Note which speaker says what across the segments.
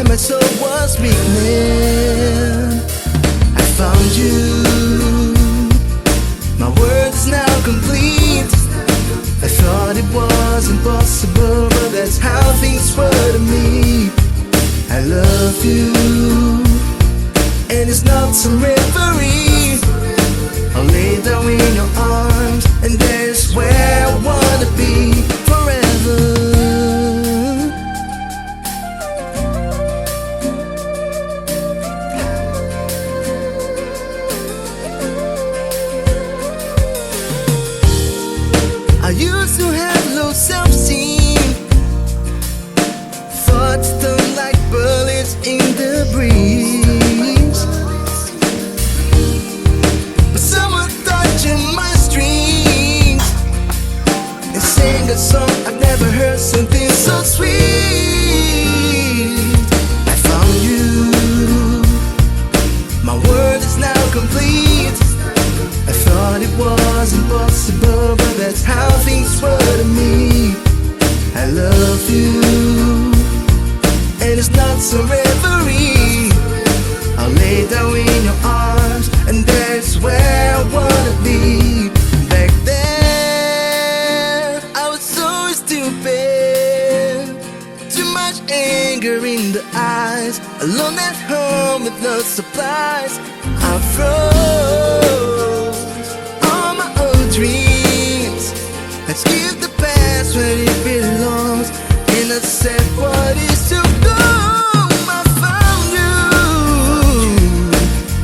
Speaker 1: when my soul was weakening, I found you. My world is now complete. I thought it was impossible, but that's how things were to me. I love you, and it's not some reverie. I'll lay down in your arms, and there's where I wanna be forever. I used to have low self-esteem, thoughts stung like bullets in the breeze. But someone touching my strings and sang a song I've never heard, something so sweet. I found you. My world is now complete. I thought it was impossible, but that's how things were to me. I love you, and it's not some reverie. I'll lay down in your arms, and that's where I wanna be. Back then, I was so stupid. Too much anger in the eyes. Alone at home with no supplies. I froze all my old dreams. Let's give the past where it belongs, and I said what is to go. I found you.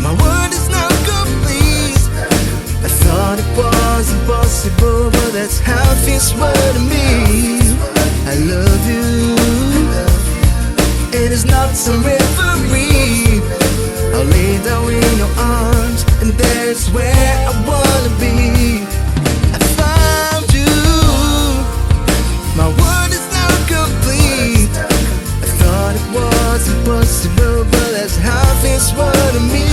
Speaker 1: My world is now complete. I thought it was impossible, but that's how things were to me. I love you, and it's not some reverie. I'll lay down in your arms, and that's where I wanna be. I found you. My world is now complete. I thought it was impossible, but that's how things were to me.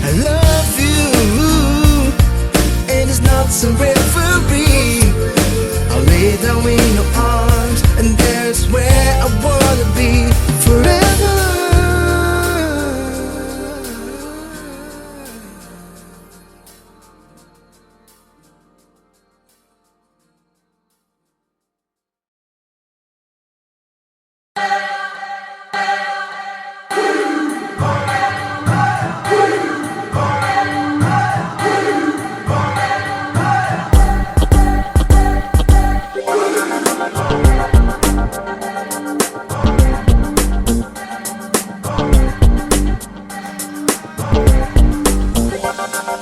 Speaker 1: I love you, and it's not some reverie. I'll lay down in your arms, and there's where I wanna be forever.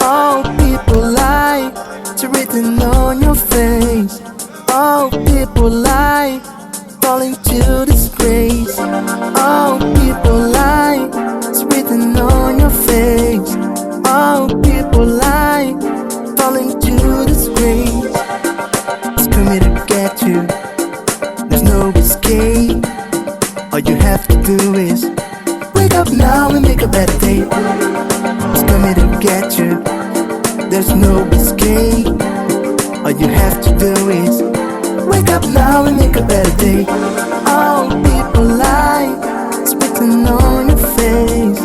Speaker 1: All people lie, it's written on your face. All people lie, falling to disgrace. All people lie, it's written on your face. All people lie, falling to disgrace. It's coming to get you, there's no escape. All you have to do is wake up now and make a better day. It's coming to get you, there's no escape. All you have to do is wake up now and make a better day. All people lie, it's written on your face.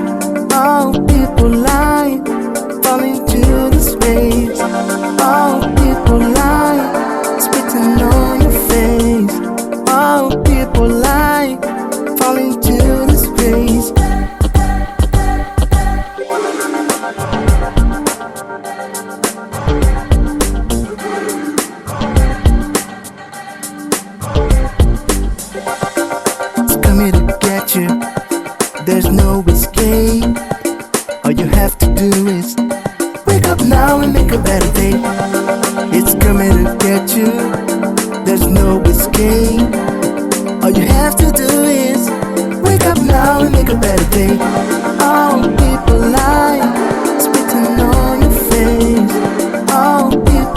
Speaker 1: All people lie, falling to disgrace. All people lie, it's written on your face. All people lie, falling to disgrace. There's no escape. All you have to do is wake up now and make a better day. It's coming to get you, there's no escape. All you have to do is wake up now and make a better day. All people lie, it's written on your face. All people